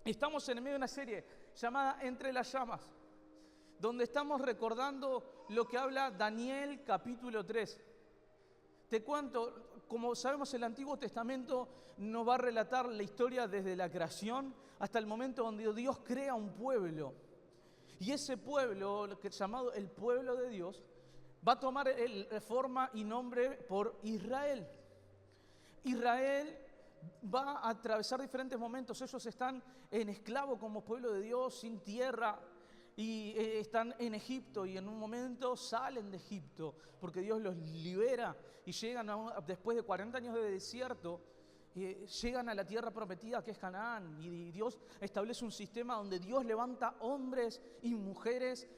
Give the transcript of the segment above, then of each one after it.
Estamos en medio de una serie llamada Entre las llamas, donde estamos recordando lo que habla Daniel capítulo 3. Te cuento, como sabemos, el Antiguo Testamento nos va a relatar la historia desde la creación hasta el momento donde Dios crea un pueblo. Y ese pueblo, lo que es llamado el pueblo de Dios, va a tomar forma y nombre por Israel. Israel va a atravesar diferentes momentos. Ellos están en esclavo como pueblo de Dios, sin tierra, y están en Egipto, y en un momento salen de Egipto porque Dios los libera y llegan después de 40 años de desierto, llegan a la tierra prometida que es Canaán, y Dios establece un sistema donde Dios levanta hombres y mujeres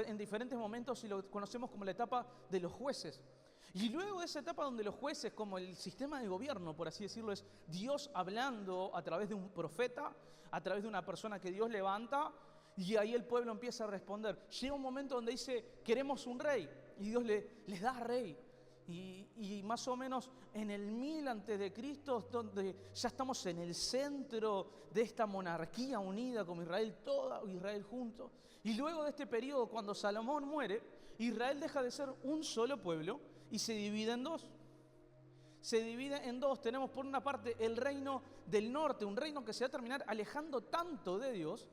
en diferentes momentos, y lo conocemos como la etapa de los jueces. Y luego de esa etapa donde los jueces, como el sistema de gobierno, por así decirlo, es Dios hablando a través de un profeta, a través de una persona que Dios levanta, y ahí el pueblo empieza a responder. Llega un momento donde dice, queremos un rey, y Dios les da rey. Y más o menos en el 1000 antes de Cristo, donde ya estamos en el centro de esta monarquía unida como Israel, toda Israel junto. Y luego de este periodo, cuando Salomón muere, Israel deja de ser un solo pueblo y se divide en dos. Se divide en dos. Tenemos por una parte el reino del norte, un reino que se va a terminar alejando tanto de Dios,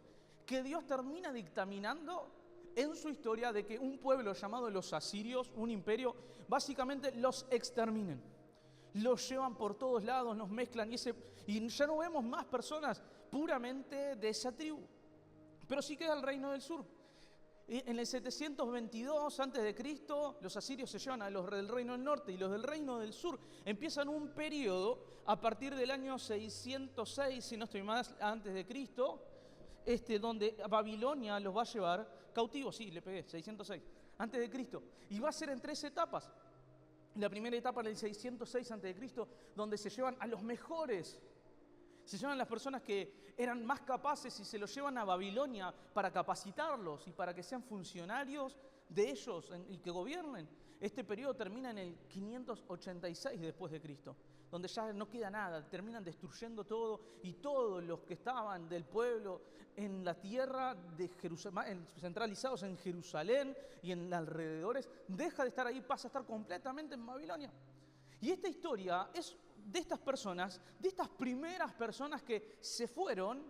que Dios termina dictaminando en su historia de que un pueblo llamado los asirios, un imperio, básicamente los exterminen. Los llevan por todos lados, nos mezclan, y ya no vemos más personas puramente de esa tribu. Pero sí queda el reino del sur. En el 722 a.C., los asirios se llevan a los del reino del norte, y los del reino del sur empiezan un periodo a partir del año 606, si no estoy más, antes de Cristo, donde Babilonia los va a llevar cautivos. Sí, le pegué, 606 antes de Cristo. Y va a ser en 3 etapas. La primera etapa en el 606 antes de Cristo, donde se llevan a los mejores. Se llevan a las personas que eran más capaces y se los llevan a Babilonia para capacitarlos y para que sean funcionarios de ellos y que gobiernen. Este periodo termina en el 586 después de Cristo, donde ya no queda nada, terminan destruyendo todo, y todos los que estaban del pueblo en la tierra de Jerusalén, centralizados en Jerusalén y en alrededores, deja de estar ahí, pasa a estar completamente en Babilonia. Y esta historia es de estas personas, de estas primeras personas que se fueron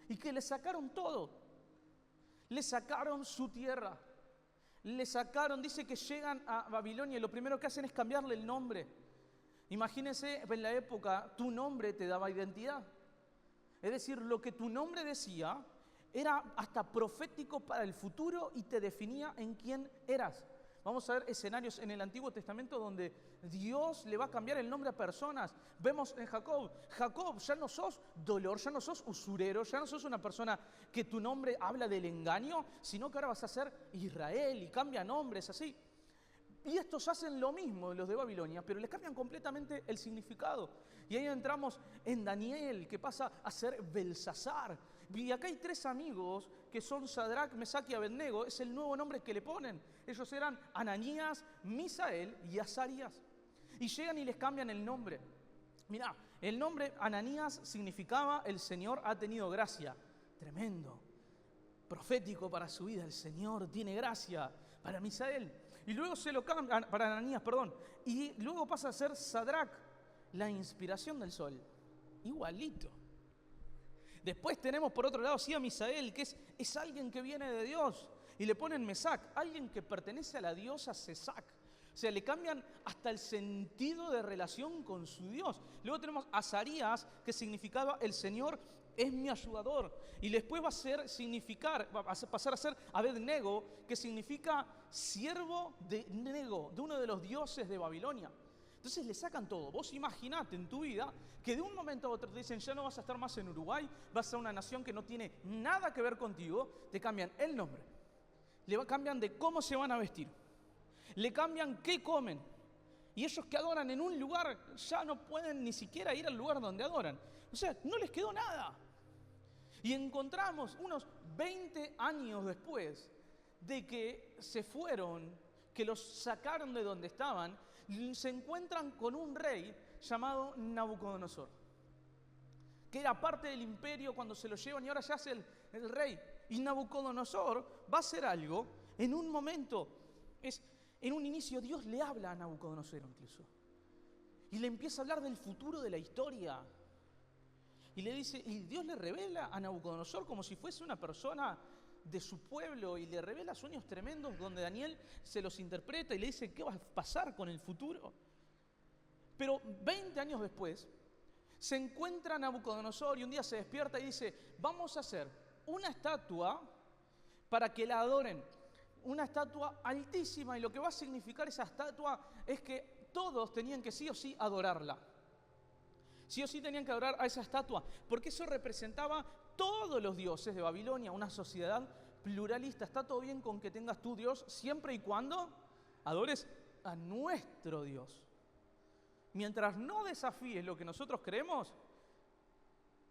y que le sacaron todo. Le sacaron su tierra. Le sacaron, dice que llegan a Babilonia y lo primero que hacen es cambiarle el nombre. Imagínense, en la época tu nombre te daba identidad. Es decir, lo que tu nombre decía era hasta profético para el futuro y te definía en quién eras. Vamos a ver escenarios en el Antiguo Testamento donde Dios le va a cambiar el nombre a personas. Vemos en Jacob, ya no sos dolor, ya no sos usurero, ya no sos una persona que tu nombre habla del engaño, sino que ahora vas a ser Israel, y cambia nombres así. Y estos hacen lo mismo, los de Babilonia, pero les cambian completamente el significado. Y ahí entramos en Daniel, que pasa a ser Belsasar. Y acá hay 3 amigos que son Sadrac, Mesac y Abednego. Es el nuevo nombre que le ponen. Ellos eran Ananías, Misael y Azarías. Y llegan y les cambian el nombre. Mirá, el nombre Ananías significaba el Señor ha tenido gracia. Tremendo. Profético para su vida, el Señor tiene gracia. Para Misael. Y luego se lo cambia, para Ananías, perdón. Y luego pasa a ser Sadrac, la inspiración del sol. Igualito. Después tenemos por otro lado sí a Misael, que es alguien que viene de Dios. Y le ponen Mesac, alguien que pertenece a la diosa Sesac. O sea, le cambian hasta el sentido de relación con su Dios. Luego tenemos a Azarías, que significaba el Señor es mi ayudador. Y después va a pasar a ser Abednego, que significa siervo de Nego, de uno de los dioses de Babilonia. Entonces le sacan todo. Vos imaginate en tu vida que de un momento a otro te dicen ya no vas a estar más en Uruguay, vas a una nación que no tiene nada que ver contigo, te cambian el nombre, le cambian de cómo se van a vestir, le cambian qué comen. Y ellos que adoran en un lugar ya no pueden ni siquiera ir al lugar donde adoran. O sea, no les quedó nada. Y encontramos unos 20 años después de que se fueron, que los sacaron de donde estaban, se encuentran con un rey llamado Nabucodonosor, que era parte del imperio cuando se lo llevan y ahora ya es el rey. Y Nabucodonosor va a hacer algo en un momento, en un inicio Dios le habla a Nabucodonosor incluso. Y le empieza a hablar del futuro de la historia. Y le dice, y Dios le revela a Nabucodonosor como si fuese una persona de su pueblo y le revela sueños tremendos donde Daniel se los interpreta y le dice qué va a pasar con el futuro. Pero 20 años después se encuentra Nabucodonosor y un día se despierta y dice, vamos a hacer una estatua para que la adoren. Una estatua altísima, y lo que va a significar esa estatua es que todos tenían que sí o sí adorarla. Sí o sí tenían que adorar a esa estatua, porque eso representaba todos los dioses de Babilonia, una sociedad pluralista. Está todo bien con que tengas tu Dios siempre y cuando adores a nuestro Dios. Mientras no desafíes lo que nosotros creemos,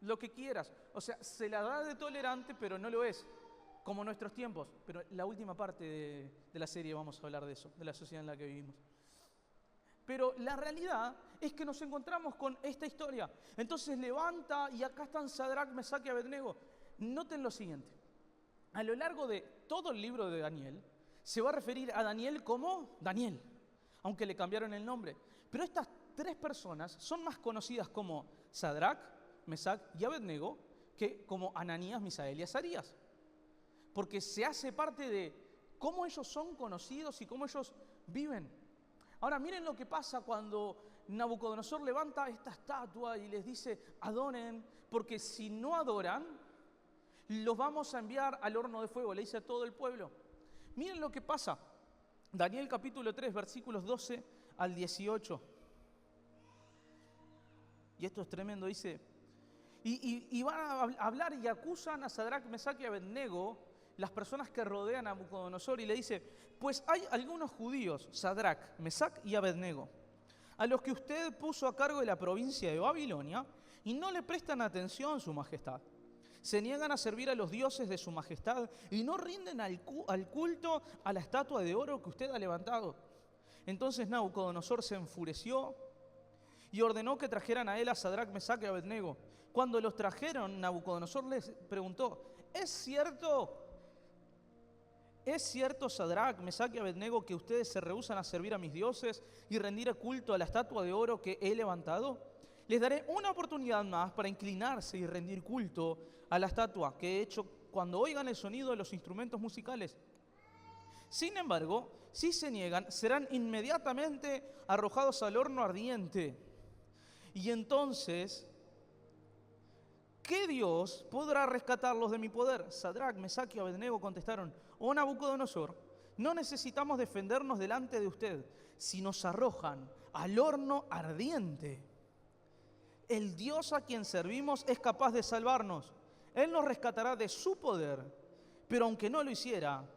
lo que quieras. O sea, se la da de tolerante, pero no lo es, como nuestros tiempos. Pero la última parte de la serie vamos a hablar de eso, de la sociedad en la que vivimos. Pero la realidad es que nos encontramos con esta historia. Entonces levanta, y acá están Sadrac, Mesach y Abednego. Noten lo siguiente. A lo largo de todo el libro de Daniel, se va a referir a Daniel como Daniel, aunque le cambiaron el nombre. Pero estas tres personas son más conocidas como Sadrac, Mesach y Abednego que como Ananías, Misael y Azarías. Porque se hace parte de cómo ellos son conocidos y cómo ellos viven. Ahora miren lo que pasa cuando Nabucodonosor levanta esta estatua y les dice, adoren, porque si no adoran, los vamos a enviar al horno de fuego, le dice a todo el pueblo. Miren lo que pasa. Daniel capítulo 3, versículos 12 al 18. Y esto es tremendo, dice, y van a hablar y acusan a Sadrac, Mesach y Abednego, las personas que rodean a Nabucodonosor, y le dice, pues hay algunos judíos, Sadrac, Mesach y Abednego, a los que usted puso a cargo de la provincia de Babilonia y no le prestan atención, su majestad. Se niegan a servir a los dioses de su majestad y no rinden al culto a la estatua de oro que usted ha levantado. Entonces Nabucodonosor se enfureció y ordenó que trajeran a él a Sadrac, Mesach y Abednego. Cuando los trajeron, Nabucodonosor les preguntó, ¿Es cierto, Sadrac, Mesach y Abednego, que ustedes se rehúsan a servir a mis dioses y rendir culto a la estatua de oro que he levantado? Les daré una oportunidad más para inclinarse y rendir culto a la estatua que he hecho cuando oigan el sonido de los instrumentos musicales. Sin embargo, si se niegan, serán inmediatamente arrojados al horno ardiente. Y entonces, ¿qué Dios podrá rescatarlos de mi poder? Sadrac, Mesach y Abednego contestaron, oh Nabucodonosor, no necesitamos defendernos delante de usted si nos arrojan al horno ardiente. El Dios a quien servimos es capaz de salvarnos. Él nos rescatará de su poder. Pero aunque no lo hiciera,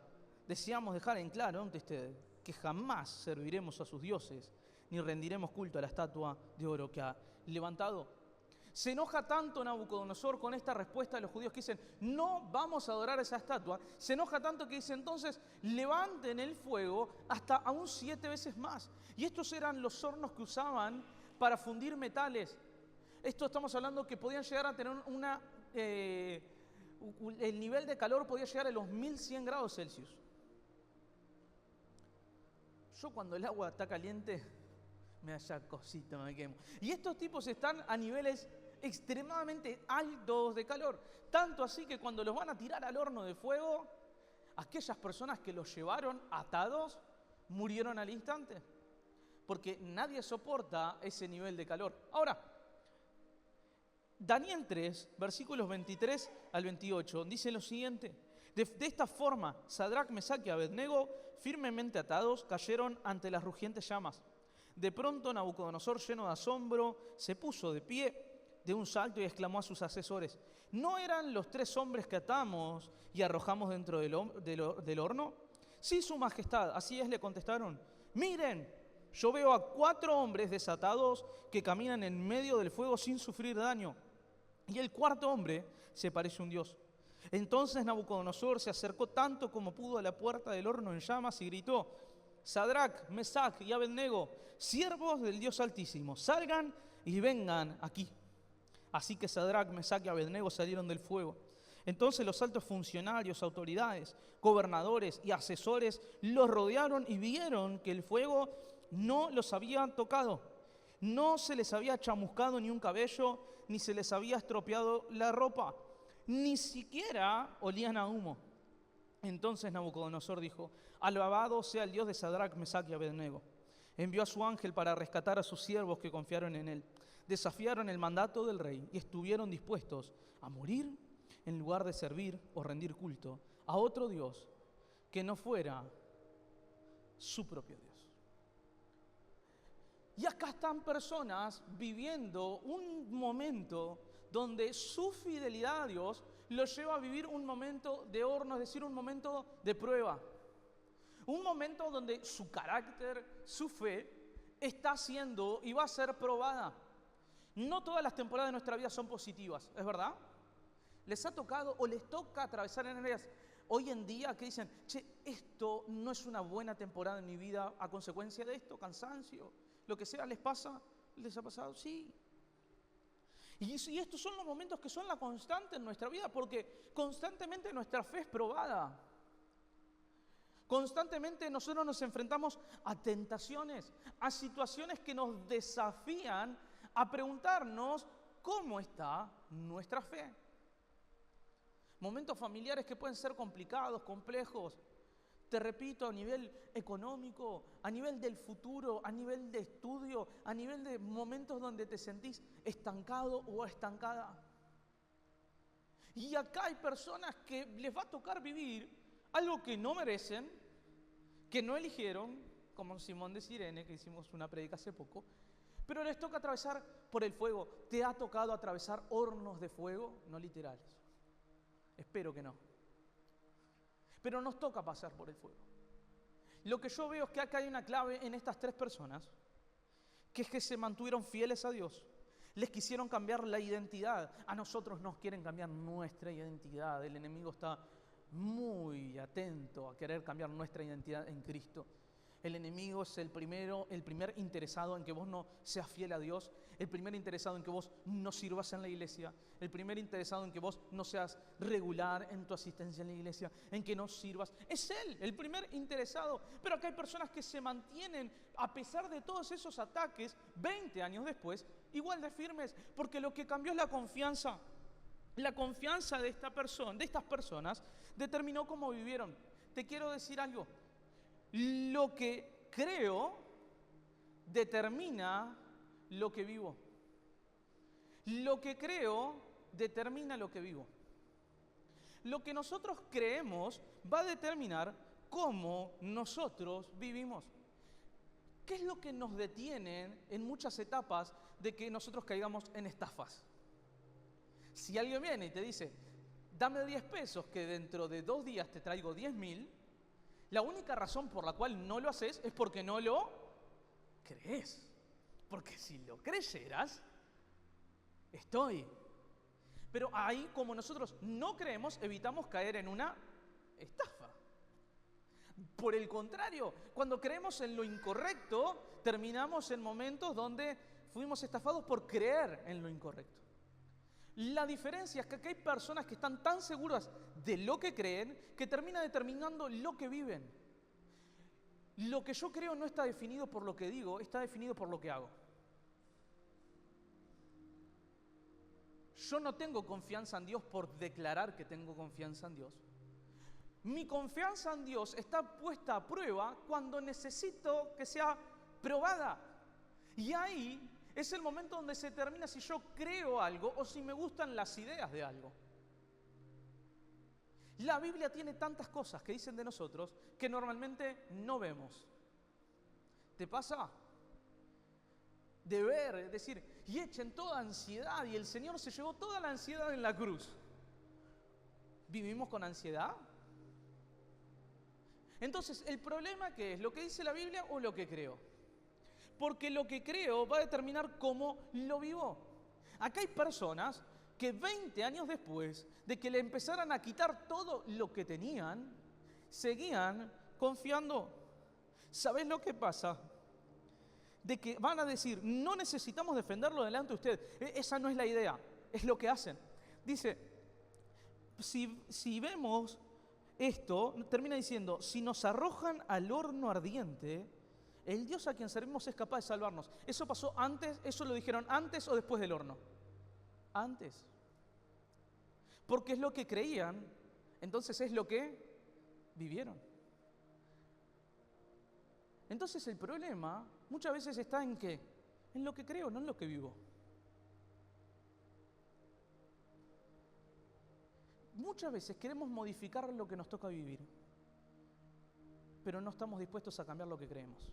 deseamos dejar en claro ante usted que jamás serviremos a sus dioses ni rendiremos culto a la estatua de oro que ha levantado. Se enoja tanto Nabucodonosor con esta respuesta de los judíos que dicen, no vamos a adorar esa estatua. Se enoja tanto que dice, entonces levanten el fuego hasta aún 7 veces más. Y estos eran los hornos que usaban para fundir metales. Esto estamos hablando que podían llegar a tener el nivel de calor podía llegar a los 1100 grados Celsius. Yo cuando el agua está caliente, me da ya cosita, me quemo. Y estos tipos están a niveles extremadamente altos de calor. Tanto así que cuando los van a tirar al horno de fuego, aquellas personas que los llevaron atados murieron al instante. Porque nadie soporta ese nivel de calor. Ahora, Daniel 3, versículos 23 al 28, dice lo siguiente. De esta forma, Sadrac, Mesach y Abednego, firmemente atados, cayeron ante las rugientes llamas. De pronto Nabucodonosor, lleno de asombro, se puso de pie de un salto y exclamó a sus asesores, ¿no eran los 3 hombres que atamos y arrojamos dentro del horno? Sí, su majestad, así es, le contestaron. Miren, yo veo a 4 hombres desatados que caminan en medio del fuego sin sufrir daño. Y el 4.º hombre se parece a un dios. Entonces Nabucodonosor se acercó tanto como pudo a la puerta del horno en llamas y gritó, Sadrac, Mesach y Abednego, siervos del Dios Altísimo, salgan y vengan aquí. Así que Sadrac, Mesac y Abednego salieron del fuego. Entonces los altos funcionarios, autoridades, gobernadores y asesores los rodearon y vieron que el fuego no los había tocado. No se les había chamuscado ni un cabello, ni se les había estropeado la ropa. Ni siquiera olían a humo. Entonces Nabucodonosor dijo: alabado sea el Dios de Sadrac, Mesac y Abednego. Envió a su ángel para rescatar a sus siervos que confiaron en él. Desafiaron el mandato del rey y estuvieron dispuestos a morir en lugar de servir o rendir culto a otro Dios que no fuera su propio Dios. Y acá están personas viviendo un momento donde su fidelidad a Dios los lleva a vivir un momento de horno, es decir, un momento de prueba. Un momento donde su carácter, su fe, está siendo y va a ser probada. No todas las temporadas de nuestra vida son positivas, ¿es verdad? Les ha tocado o les toca atravesar en áreas hoy en día que dicen: che, esto no es una buena temporada en mi vida a consecuencia de esto, cansancio, lo que sea. ¿Les pasa? ¿Les ha pasado? Sí. Y estos son los momentos que son la constante en nuestra vida, porque constantemente nuestra fe es probada. Constantemente nosotros nos enfrentamos a tentaciones, a situaciones que nos desafían a preguntarnos cómo está nuestra fe. Momentos familiares que pueden ser complicados, complejos. Te repito, a nivel económico, a nivel del futuro, a nivel de estudio, a nivel de momentos donde te sentís estancado o estancada. Y acá hay personas que les va a tocar vivir algo que no merecen, que no eligieron, como Simón de Cirene, que hicimos una prédica hace poco, pero les toca atravesar por el fuego. ¿Te ha tocado atravesar hornos de fuego? No literales. Espero que no. Pero nos toca pasar por el fuego. Lo que yo veo es que acá hay una clave en estas tres personas, que es que se mantuvieron fieles a Dios. Les quisieron cambiar la identidad. A nosotros nos quieren cambiar nuestra identidad. El enemigo está muy atento a querer cambiar nuestra identidad en Cristo. El enemigo es el primer interesado en que vos no seas fiel a Dios, el primer interesado en que vos no sirvas en la iglesia, el primer interesado en que vos no seas regular en tu asistencia en la iglesia, en que no sirvas. Es él, el primer interesado. Pero acá hay personas que se mantienen, a pesar de todos esos ataques, 20 años después, igual de firmes, porque lo que cambió es la confianza. La confianza de estas personas determinó cómo vivieron. Te quiero decir algo. Lo que creo determina lo que vivo. Lo que creo determina lo que vivo. Lo que nosotros creemos va a determinar cómo nosotros vivimos. ¿Qué es lo que nos detiene en muchas etapas de que nosotros caigamos en estafas? Si alguien viene y te dice: dame 10 pesos que dentro de 2 días te traigo 10.000, la única razón por la cual no lo haces es porque no lo crees. Porque si lo creyeras, estoy. Pero ahí, como nosotros no creemos, evitamos caer en una estafa. Por el contrario, cuando creemos en lo incorrecto, terminamos en momentos donde fuimos estafados por creer en lo incorrecto. La diferencia es que aquí hay personas que están tan seguras de lo que creen que termina determinando lo que viven. Lo que yo creo no está definido por lo que digo, está definido por lo que hago. Yo no tengo confianza en Dios por declarar que tengo confianza en Dios. Mi confianza en Dios está puesta a prueba cuando necesito que sea probada. Y ahí es el momento donde se determina si yo creo algo o si me gustan las ideas de algo. La Biblia tiene tantas cosas que dicen de nosotros que normalmente no vemos. ¿Te pasa? De ver, decir, y echen toda ansiedad, y el Señor se llevó toda la ansiedad en la cruz. ¿Vivimos con ansiedad? Entonces, ¿el problema qué es? ¿Lo que dice la Biblia o lo que creo? Porque lo que creo va a determinar cómo lo vivo. Acá hay personas que 20 años después de que le empezaran a quitar todo lo que tenían, seguían confiando. ¿Sabés lo que pasa? De que van a decir: no necesitamos defenderlo delante de usted. Esa no es la idea. es lo que hacen. Dice, si vemos esto, termina diciendo, si nos arrojan al horno ardiente, el Dios a quien servimos es capaz de salvarnos. ¿Eso pasó antes? ¿Eso lo dijeron antes o después del horno? Antes. Porque es lo que creían, entonces es lo que vivieron. Entonces el problema muchas veces está en ¿qué? En lo que creo, no en lo que vivo. Muchas veces queremos modificar lo que nos toca vivir, pero no estamos dispuestos a cambiar lo que creemos.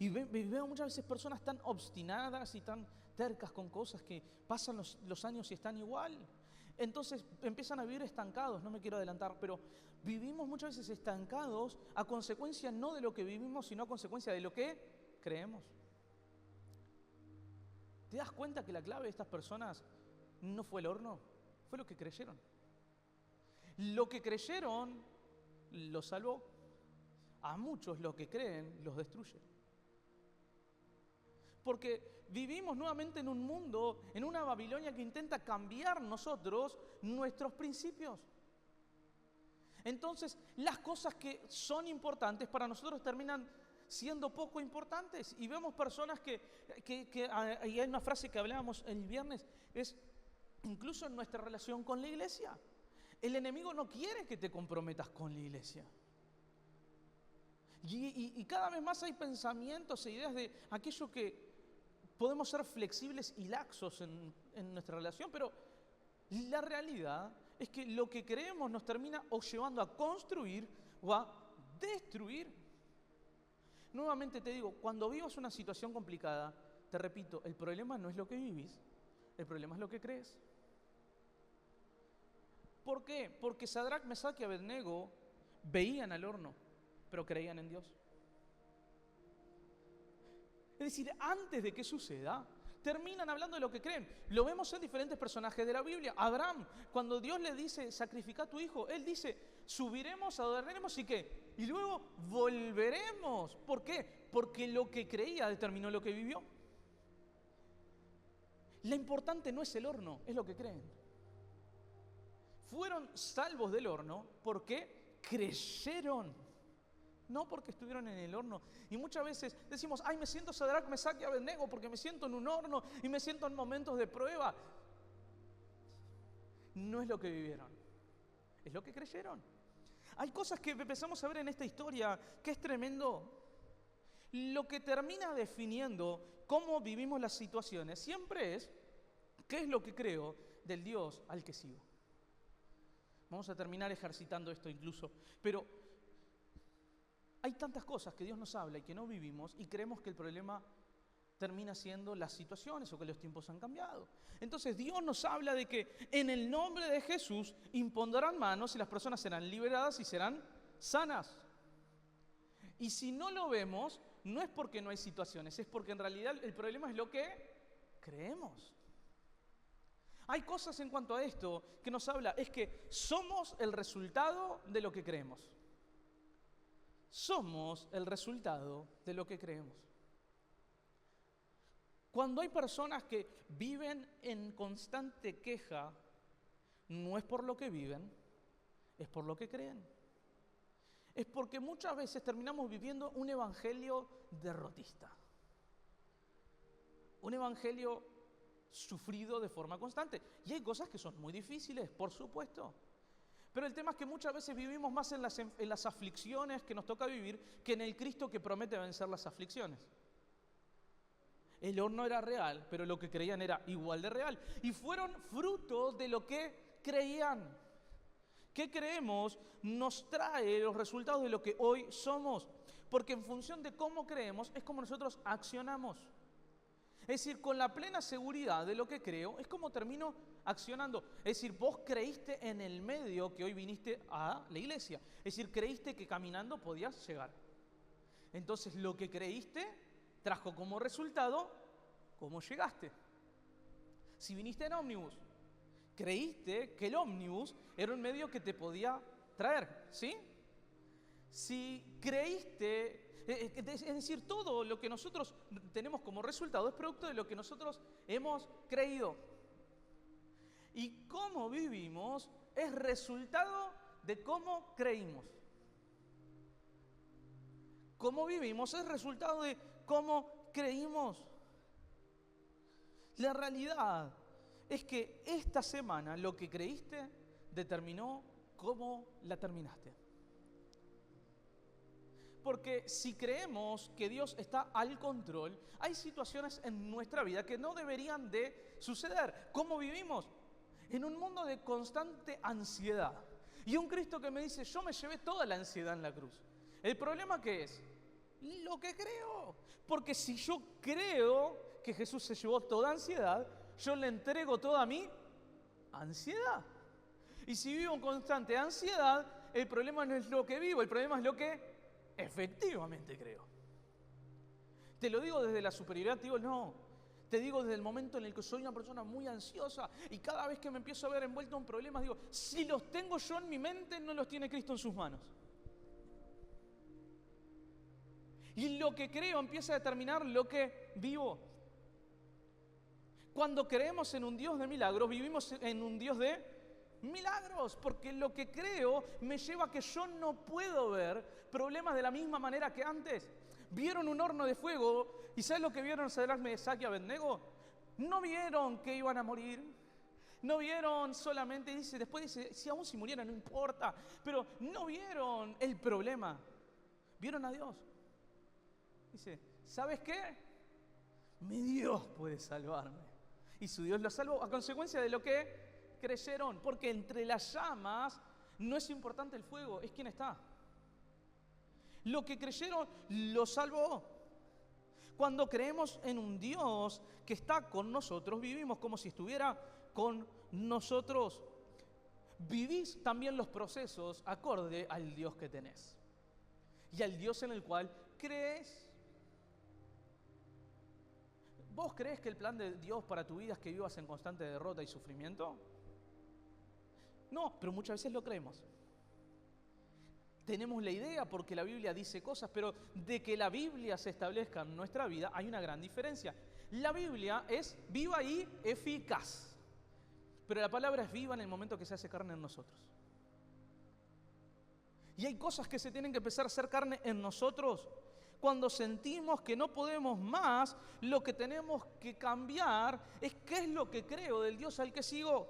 Y veo muchas veces personas tan obstinadas y tan tercas con cosas que pasan los años y están igual. Entonces empiezan a vivir estancados, no me quiero adelantar, pero vivimos muchas veces estancados a consecuencia no de lo que vivimos, sino a consecuencia de lo que creemos. ¿Te das cuenta que la clave de estas personas no fue el horno? Fue lo que creyeron. Lo que creyeron los salvó. A muchos lo que creen los destruye. Porque vivimos nuevamente en un mundo, en una Babilonia que intenta cambiar nuestros principios. Entonces, las cosas que son importantes para nosotros terminan siendo poco importantes. Y vemos personas y hay una frase que hablábamos el viernes, es incluso en nuestra relación con la iglesia. El enemigo no quiere que te comprometas con la iglesia. Y cada vez más hay pensamientos e ideas de aquello que podemos ser flexibles y laxos en nuestra relación, pero la realidad es que lo que creemos nos termina o llevando a construir o a destruir. Nuevamente te digo, cuando vivas una situación complicada, te repito, el problema no es lo que vivís, el problema es lo que crees. ¿Por qué? Porque Sadrac, Mesac y Abednego veían al horno, pero creían en Dios. Es decir, antes de que suceda, terminan hablando de lo que creen. Lo vemos en diferentes personajes de la Biblia. Abraham, cuando Dios le dice, sacrifica a tu hijo, él dice, subiremos, adoraremos y ¿qué? Y luego volveremos. ¿Por qué? Porque lo que creía determinó lo que vivió. Lo importante no es el horno, es lo que creen. Fueron salvos del horno porque creyeron. No porque estuvieron en el horno. Y muchas veces decimos, ay, me siento Sadrac, Mesac y Abednego porque me siento en un horno y me siento en momentos de prueba. No es lo que vivieron, es lo que creyeron. Hay cosas que empezamos a ver en esta historia que es tremendo. Lo que termina definiendo cómo vivimos las situaciones siempre es qué es lo que creo del Dios al que sigo. Vamos a terminar ejercitando esto incluso, pero hay tantas cosas que Dios nos habla y que no vivimos y creemos que el problema termina siendo las situaciones o que los tiempos han cambiado. Entonces Dios nos habla de que en el nombre de Jesús impondrán manos y las personas serán liberadas y serán sanas. Y si no lo vemos, no es porque no hay situaciones, es porque en realidad el problema es lo que creemos. Hay cosas en cuanto a esto que nos habla, es que somos el resultado de lo que creemos. Somos el resultado de lo que creemos. Cuando hay personas que viven en constante queja, no es por lo que viven, es por lo que creen. Es porque muchas veces terminamos viviendo un evangelio derrotista. Un evangelio sufrido de forma constante. Y hay cosas que son muy difíciles, por supuesto. Pero el tema es que muchas veces vivimos más en las aflicciones que nos toca vivir que en el Cristo que promete vencer las aflicciones. El horno era real, pero lo que creían era igual de real. Y fueron fruto de lo que creían. ¿Qué creemos? Nos trae los resultados de lo que hoy somos. Porque en función de cómo creemos es como nosotros accionamos. Es decir, con la plena seguridad de lo que creo, es como termino accionando. Es decir, vos creíste en el medio que hoy viniste a la iglesia. Es decir, creíste que caminando podías llegar. Entonces, lo que creíste trajo como resultado cómo llegaste. Si viniste en ómnibus, creíste que el ómnibus era un medio que te podía traer, ¿sí? Si creíste, es decir, todo lo que nosotros tenemos como resultado es producto de lo que nosotros hemos creído. Y cómo vivimos es resultado de cómo creímos. Cómo vivimos es resultado de cómo creímos. La realidad es que esta semana lo que creíste determinó cómo la terminaste. Porque si creemos que Dios está al control, hay situaciones en nuestra vida que no deberían de suceder. ¿Cómo vivimos? En un mundo de constante ansiedad. Y un Cristo que me dice, yo me llevé toda la ansiedad en la cruz. ¿El problema qué es? Lo que creo. Porque si yo creo que Jesús se llevó toda ansiedad, yo le entrego toda mi ansiedad. Y si vivo en constante ansiedad, el problema no es lo que vivo, el problema es lo que efectivamente creo. Te lo digo desde la superioridad, te digo no. Te digo desde el momento en el que soy una persona muy ansiosa y cada vez que me empiezo a ver envuelto en problemas, digo, si los tengo yo en mi mente, no los tiene Cristo en sus manos. Y lo que creo empieza a determinar lo que vivo. Cuando creemos en un Dios de milagros, vivimos en un Dios de milagros, porque lo que creo me lleva a que yo no puedo ver problemas de la misma manera que antes. ¿Vieron un horno de fuego? ¿Y sabes lo que vieron Sadrac, Mesach y Abednego? No vieron que iban a morir. No vieron solamente, después dice, si aún si murieran no importa, pero no vieron el problema. Vieron a Dios. Dice, ¿sabes qué? Mi Dios puede salvarme. Y su Dios lo salvó a consecuencia de lo que creyeron. Porque entre las llamas no es importante el fuego, es quién está. Lo que creyeron lo salvó. Cuando creemos en un Dios que está con nosotros, vivimos como si estuviera con nosotros. Vivís también los procesos acorde al Dios que tenés y al Dios en el cual crees. ¿Vos crees que el plan de Dios para tu vida es que vivas en constante derrota y sufrimiento? No, pero muchas veces lo creemos. Tenemos la idea porque la Biblia dice cosas, pero de que la Biblia se establezca en nuestra vida hay una gran diferencia. La Biblia es viva y eficaz, pero la palabra es viva en el momento que se hace carne en nosotros. Y hay cosas que se tienen que empezar a hacer carne en nosotros cuando sentimos que no podemos más. Lo que tenemos que cambiar es qué es lo que creo del Dios al que sigo.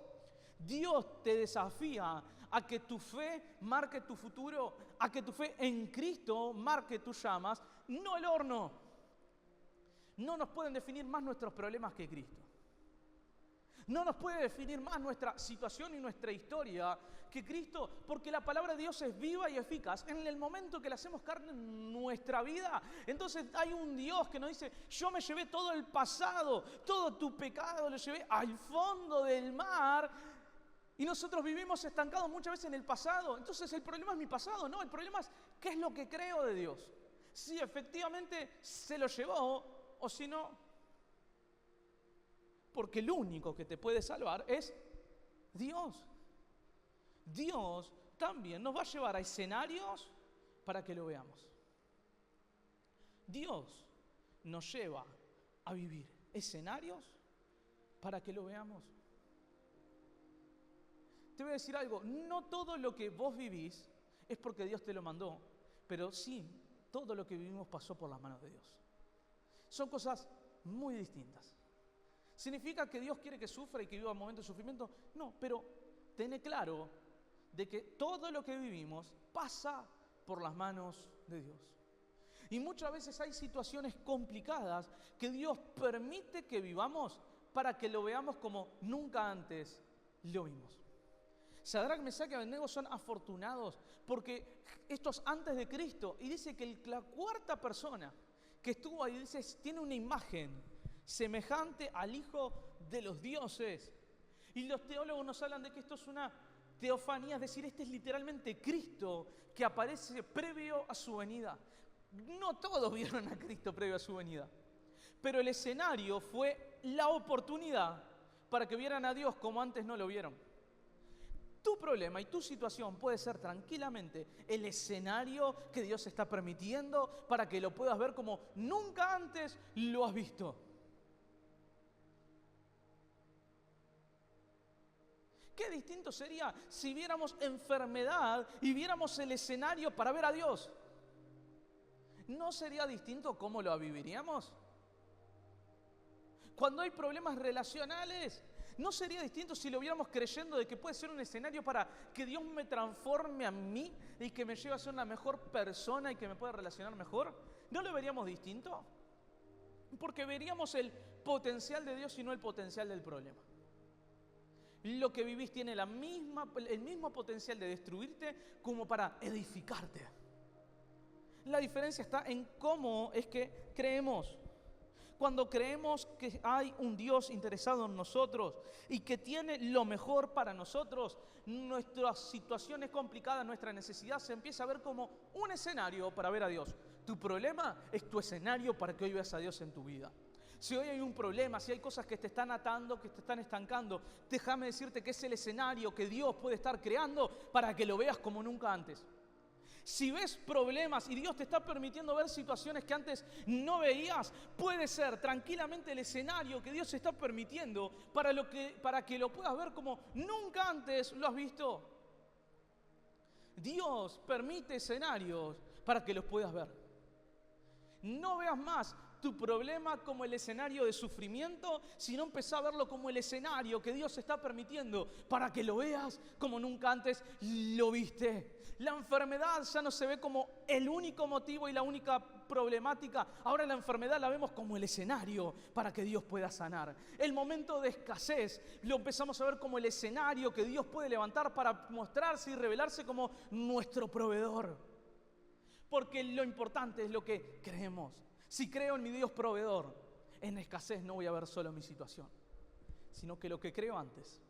Dios te desafía a que tu fe marque tu futuro, a que tu fe en Cristo marque tus llamas, no el horno. No nos pueden definir más nuestros problemas que Cristo. No nos puede definir más nuestra situación y nuestra historia que Cristo, porque la palabra de Dios es viva y eficaz. En el momento que le hacemos carne en nuestra vida, entonces hay un Dios que nos dice, yo me llevé todo el pasado, todo tu pecado lo llevé al fondo del mar, y nosotros vivimos estancados muchas veces en el pasado. Entonces el problema es mi pasado, no, el problema es qué es lo que creo de Dios. Si efectivamente se lo llevó o si no. Porque el único que te puede salvar es Dios. Dios también nos va a llevar a escenarios para que lo veamos. Dios nos lleva a vivir escenarios para que lo veamos. Te voy a decir algo, no todo lo que vos vivís es porque Dios te lo mandó, pero sí, todo lo que vivimos pasó por las manos de Dios. Son cosas muy distintas. ¿Significa que Dios quiere que sufra y que viva momentos de sufrimiento? No, pero ten claro de que todo lo que vivimos pasa por las manos de Dios. Y muchas veces hay situaciones complicadas que Dios permite que vivamos para que lo veamos como nunca antes lo vimos. Sadrac, Mesach y Abednego son afortunados porque estos antes de Cristo, y dice que la cuarta persona que estuvo ahí, dice, tiene una imagen semejante al Hijo de los dioses. Y los teólogos nos hablan de que esto es una teofanía, es decir, este es literalmente Cristo que aparece previo a su venida. No todos vieron a Cristo previo a su venida, pero el escenario fue la oportunidad para que vieran a Dios como antes no lo vieron. Tu problema y tu situación puede ser tranquilamente el escenario que Dios está permitiendo para que lo puedas ver como nunca antes lo has visto. Qué distinto sería si viéramos enfermedad y viéramos el escenario para ver a Dios. ¿No sería distinto cómo lo viviríamos? Cuando hay problemas relacionales, ¿no sería distinto si lo viéramos creyendo de que puede ser un escenario para que Dios me transforme a mí y que me lleve a ser una mejor persona y que me pueda relacionar mejor? ¿No lo veríamos distinto? Porque veríamos el potencial de Dios y no el potencial del problema. Lo que vivís tiene el mismo potencial de destruirte como para edificarte. La diferencia está en cómo es que creemos. Cuando creemos que hay un Dios interesado en nosotros y que tiene lo mejor para nosotros, nuestra situación es complicada, nuestra necesidad se empieza a ver como un escenario para ver a Dios. Tu problema es tu escenario para que hoy veas a Dios en tu vida. Si hoy hay un problema, si hay cosas que te están atando, que te están estancando, déjame decirte que es el escenario que Dios puede estar creando para que lo veas como nunca antes. Si ves problemas y Dios te está permitiendo ver situaciones que antes no veías, puede ser tranquilamente el escenario que Dios está permitiendo para que lo puedas ver como nunca antes lo has visto. Dios permite escenarios para que los puedas ver. No veas más tu problema como el escenario de sufrimiento, sino empezá a verlo como el escenario que Dios está permitiendo para que lo veas como nunca antes lo viste. La enfermedad ya no se ve como el único motivo y la única problemática. Ahora la enfermedad la vemos como el escenario para que Dios pueda sanar. El momento de escasez lo empezamos a ver como el escenario que Dios puede levantar para mostrarse y revelarse como nuestro proveedor. Porque lo importante es lo que creemos. Si creo en mi Dios proveedor, en escasez no voy a ver solo mi situación, sino que lo que creo antes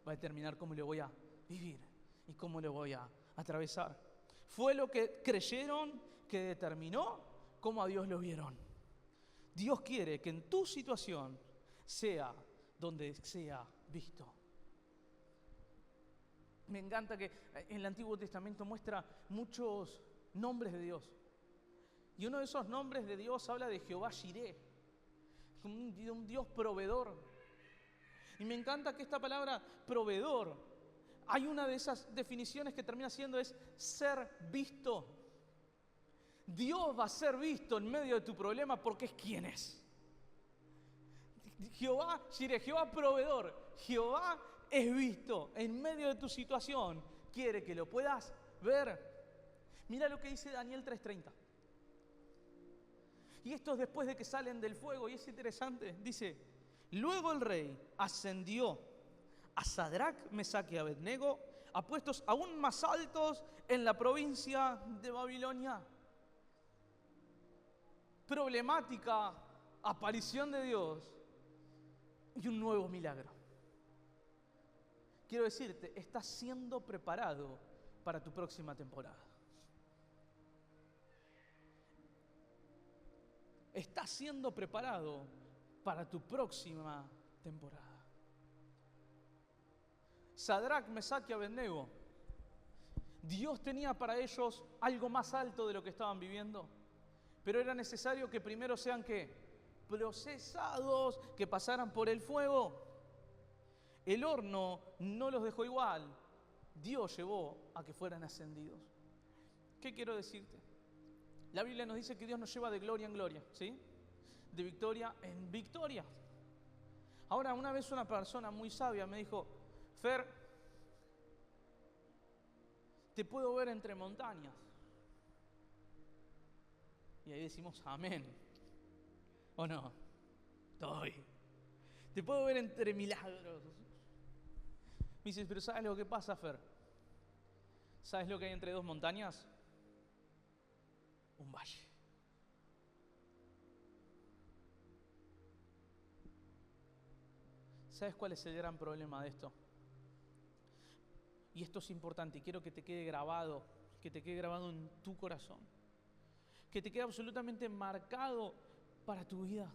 va a determinar cómo lo voy a vivir y cómo lo voy a atravesar. Fue lo que creyeron que determinó cómo a Dios lo vieron. Dios quiere que en tu situación sea donde sea visto. Me encanta que en el Antiguo Testamento muestra muchos nombres de Dios. Y uno de esos nombres de Dios habla de Jehová Jireh, un Dios proveedor. Y me encanta que esta palabra proveedor, hay una de esas definiciones que termina siendo es ser visto. Dios va a ser visto en medio de tu problema porque es quien es. Jehová Jireh, Jehová proveedor, Jehová es visto en medio de tu situación. Quiere que lo puedas ver. Mira lo que dice Daniel 3:30. Y esto es después de que salen del fuego, y es interesante. Dice, luego el rey ascendió a Sadrac, Mesac y Abednego, a puestos aún más altos en la provincia de Babilonia. Problemática, aparición de Dios y un nuevo milagro. Quiero decirte, estás siendo preparado para tu próxima temporada. Estás siendo preparado para tu próxima temporada. Sadrac, Mesac y Abednego, Dios tenía para ellos algo más alto de lo que estaban viviendo, pero era necesario que primero sean ¿qué? Procesados, que pasaran por el fuego. El horno no los dejó igual, Dios llevó a que fueran ascendidos. ¿Qué quiero decirte? La Biblia nos dice que Dios nos lleva de gloria en gloria, ¿sí? De victoria en victoria. Ahora, una vez una persona muy sabia me dijo, Fer, te puedo ver entre montañas. Y ahí decimos, amén. ¿O no? Estoy. Te puedo ver entre milagros. Me dices, pero ¿sabes lo que pasa, Fer? ¿Sabes lo que hay entre dos montañas? Un valle. ¿Sabes cuál es el gran problema de esto? Y esto es importante y quiero que te quede grabado, en tu corazón, que te quede absolutamente marcado para tu vida.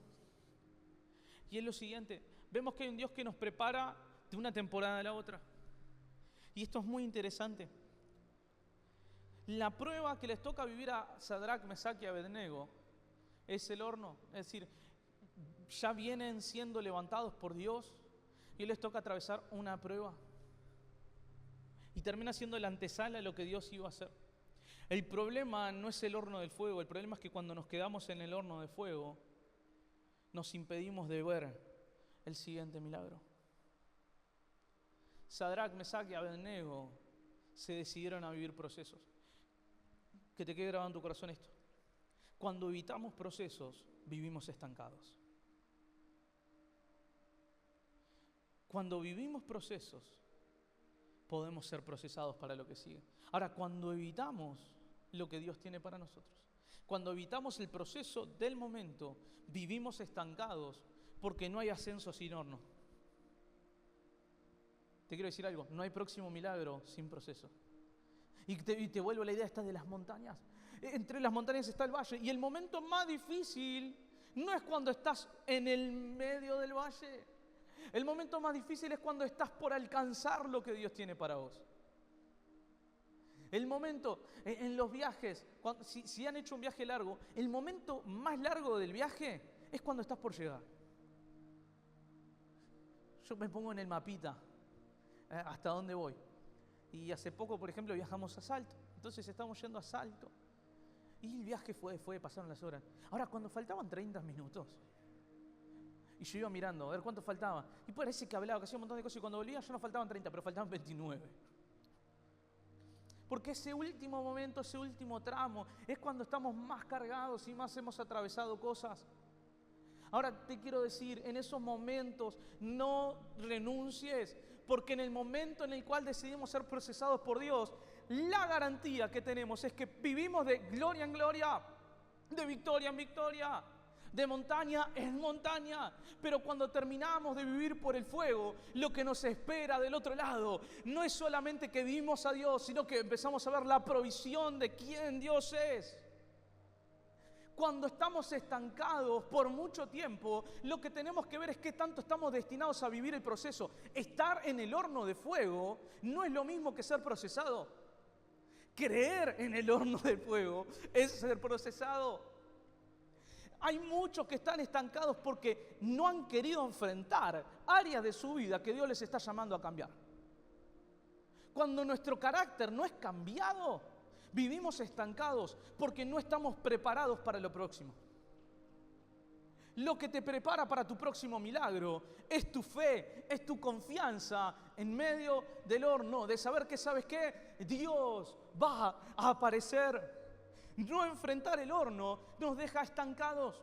Y es lo siguiente, vemos que hay un Dios que nos prepara de una temporada a la otra. Y esto es muy interesante. La prueba que les toca vivir a Sadrac, Mesac y Abednego es el horno. Es decir, ya vienen siendo levantados por Dios y les toca atravesar una prueba. Y termina siendo la antesala de lo que Dios iba a hacer. El problema no es el horno del fuego, el problema es que cuando nos quedamos en el horno de fuego, nos impedimos de ver el siguiente milagro. Sadrac, Mesac y Abednego se decidieron a vivir procesos. Que te quede grabado en tu corazón esto. Cuando evitamos procesos, vivimos estancados. Cuando vivimos procesos, podemos ser procesados para lo que sigue. Ahora, cuando evitamos lo que Dios tiene para nosotros, cuando evitamos el proceso del momento, vivimos estancados porque no hay ascenso sin horno. Te quiero decir algo, no hay próximo milagro sin proceso. Y te vuelvo a la idea esta de las montañas. Entre las montañas está el valle. Y el momento más difícil no es cuando estás en el medio del valle. El momento más difícil es cuando estás por alcanzar lo que Dios tiene para vos. El momento en los viajes, si han hecho un viaje largo, el momento más largo del viaje es cuando estás por llegar. Yo me pongo en el mapita hasta dónde voy. Y hace poco, por ejemplo, viajamos a Salto. Entonces estamos yendo a Salto. Y el viaje pasaron las horas. Ahora, cuando faltaban 30 minutos, y yo iba mirando, a ver cuánto faltaba. Y parece que hablaba, que hacía un montón de cosas. Y cuando volvía ya no faltaban 30, pero faltaban 29. Porque ese último momento, ese último tramo, es cuando estamos más cargados y más hemos atravesado cosas. Ahora te quiero decir, en esos momentos no renuncies, porque en el momento en el cual decidimos ser procesados por Dios, la garantía que tenemos es que vivimos de gloria en gloria, de victoria en victoria, de montaña en montaña. Pero cuando terminamos de vivir por el fuego, lo que nos espera del otro lado no es solamente que vivimos a Dios, sino que empezamos a ver la provisión de quién Dios es. Cuando estamos estancados por mucho tiempo, lo que tenemos que ver es qué tanto estamos destinados a vivir el proceso. Estar en el horno de fuego no es lo mismo que ser procesado. Creer en el horno de fuego es ser procesado. Hay muchos que están estancados porque no han querido enfrentar áreas de su vida que Dios les está llamando a cambiar. Cuando nuestro carácter no es cambiado, vivimos estancados porque no estamos preparados para lo próximo. Lo que te prepara para tu próximo milagro es tu fe, es tu confianza en medio del horno, de saber que, ¿sabes qué? Dios va a aparecer. No enfrentar el horno nos deja estancados.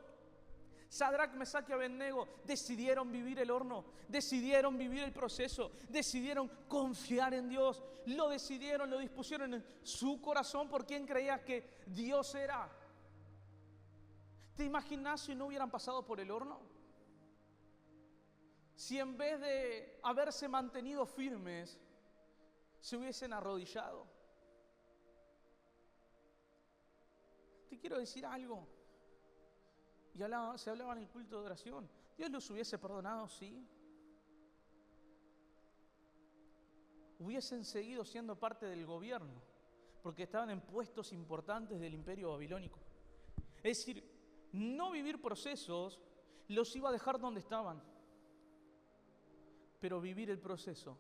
Sadrac, Mesac y Abednego decidieron vivir el horno, decidieron vivir el proceso, decidieron confiar en Dios, lo decidieron, lo dispusieron en su corazón por quien creía que Dios era. ¿Te imaginas si no hubieran pasado por el horno? Si en vez de haberse mantenido firmes, se hubiesen arrodillado. Te quiero decir algo. Y se hablaba en el culto de oración. ¿Dios los hubiese perdonado? Sí. Hubiesen seguido siendo parte del gobierno, porque estaban en puestos importantes del imperio babilónico. Es decir, no vivir procesos los iba a dejar donde estaban. Pero vivir el proceso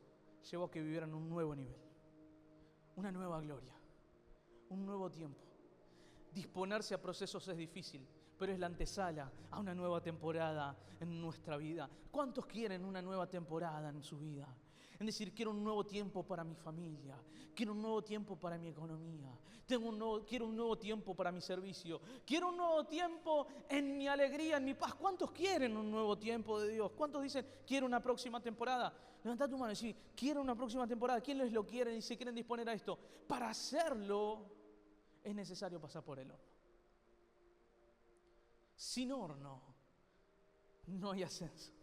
llevó a que vivieran un nuevo nivel, una nueva gloria, un nuevo tiempo. Disponerse a procesos es difícil, pero es la antesala a una nueva temporada en nuestra vida. ¿Cuántos quieren una nueva temporada en su vida? Es decir, quiero un nuevo tiempo para mi familia, quiero un nuevo tiempo para mi economía, quiero un nuevo tiempo para mi servicio, quiero un nuevo tiempo en mi alegría, en mi paz. ¿Cuántos quieren un nuevo tiempo de Dios? ¿Cuántos dicen, quiero una próxima temporada? Levanta tu mano y dice, quiero una próxima temporada. ¿Quiénes lo quieren y se quieren disponer a esto? Para hacerlo es necesario pasar por el horno. Sin horno no hay ascenso.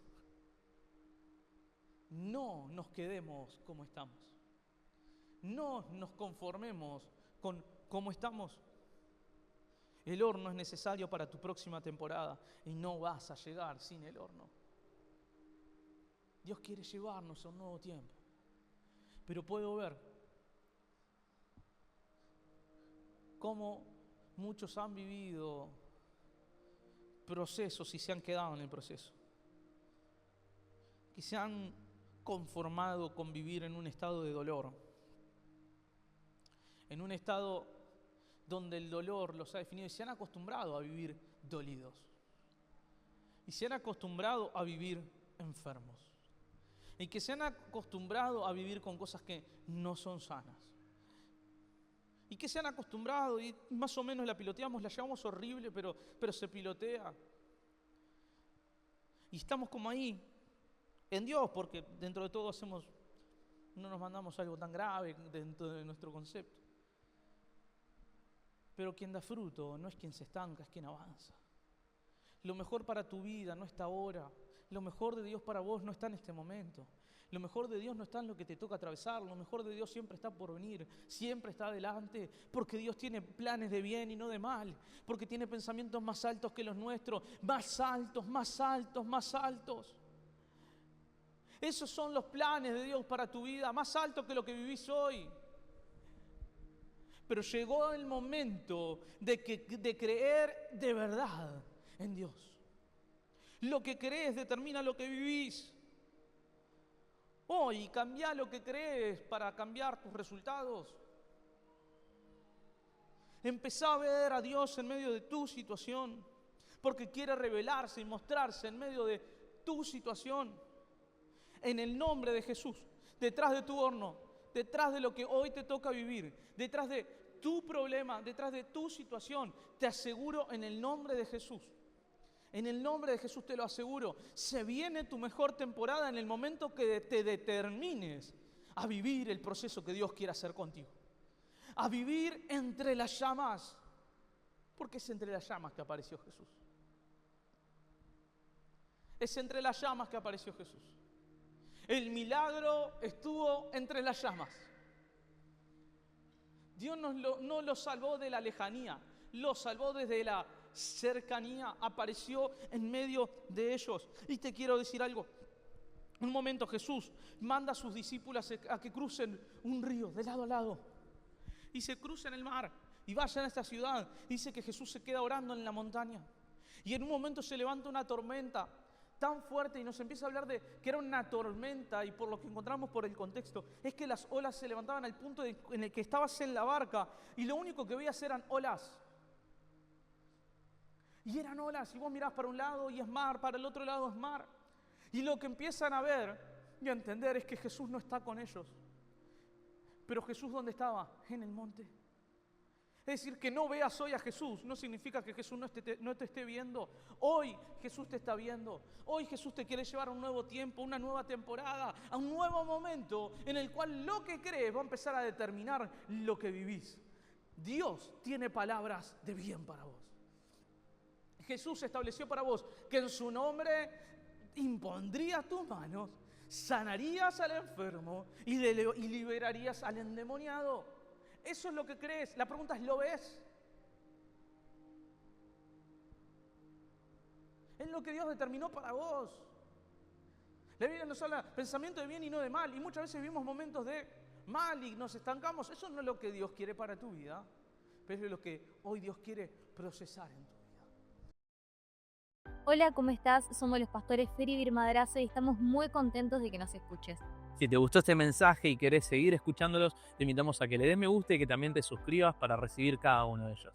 No nos quedemos como estamos. No nos conformemos con cómo estamos. El horno es necesario para tu próxima temporada y no vas a llegar sin el horno. Dios quiere llevarnos a un nuevo tiempo. Pero puedo ver cómo muchos han vivido procesos y se han quedado en el proceso. Que se han conformado con vivir en un estado de dolor. En un estado donde el dolor los ha definido y se han acostumbrado a vivir dolidos. Y se han acostumbrado a vivir enfermos. Y que se han acostumbrado a vivir con cosas que no son sanas. Y que se han acostumbrado, y más o menos la piloteamos, la llevamos horrible, pero se pilotea. Y estamos como ahí, en Dios, porque dentro de todo no nos mandamos algo tan grave dentro de nuestro concepto. Pero quien da fruto no es quien se estanca, es quien avanza. Lo mejor para tu vida no está ahora. Lo mejor de Dios para vos no está en este momento. Lo mejor de Dios no está en lo que te toca atravesar. Lo mejor de Dios siempre está por venir, siempre está adelante, porque Dios tiene planes de bien y no de mal, porque tiene pensamientos más altos que los nuestros, más altos, más altos, más altos. Esos son los planes de Dios para tu vida, más altos que lo que vivís hoy. Pero llegó el momento de creer de verdad en Dios. Lo que crees determina lo que vivís. Hoy cambia lo que crees para cambiar tus resultados. Empezá a ver a Dios en medio de tu situación, porque quiere revelarse y mostrarse en medio de tu situación. En el nombre de Jesús, detrás de tu horno, detrás de lo que hoy te toca vivir, detrás de tu problema, detrás de tu situación, te aseguro en el nombre de Jesús. En el nombre de Jesús te lo aseguro, se viene tu mejor temporada en el momento que te determines a vivir el proceso que Dios quiere hacer contigo. A vivir entre las llamas. Porque es entre las llamas que apareció Jesús. Es entre las llamas que apareció Jesús. El milagro estuvo entre las llamas. Dios no lo salvó de la lejanía, lo salvó desde la cercanía, apareció en medio de ellos. Y te quiero decir algo. Un momento Jesús manda a sus discípulos a que crucen un río de lado a lado. Y se crucen el mar y vayan a esta ciudad. Dice que Jesús se queda orando en la montaña. Y en un momento se levanta una tormenta tan fuerte y nos empieza a hablar de que era una tormenta, y por lo que encontramos por el contexto es que las olas se levantaban al punto en el que estabas en la barca y lo único que veías eran olas. Y eran olas, y vos mirás para un lado y es mar, para el otro lado es mar. Y lo que empiezan a ver y a entender es que Jesús no está con ellos. Pero Jesús, ¿dónde estaba? En el monte. Es decir, que no veas hoy a Jesús no significa que Jesús no te esté viendo. Hoy Jesús te está viendo. Hoy Jesús te quiere llevar a un nuevo tiempo, una nueva temporada, a un nuevo momento en el cual lo que crees va a empezar a determinar lo que vivís. Dios tiene palabras de bien para vos. Jesús estableció para vos que en su nombre impondrías tus manos, sanarías al enfermo y liberarías al endemoniado. Eso es lo que crees. La pregunta es, ¿lo ves? Es lo que Dios determinó para vos. La Biblia nos habla pensamiento de bien y no de mal. Y muchas veces vivimos momentos de mal y nos estancamos. Eso no es lo que Dios quiere para tu vida, pero es lo que hoy Dios quiere procesar en tu vida. Hola, ¿cómo estás? Somos los pastores Fer y Madrazo y estamos muy contentos de que nos escuches. Si te gustó este mensaje y querés seguir escuchándolos, te invitamos a que le des me gusta y que también te suscribas para recibir cada uno de ellos.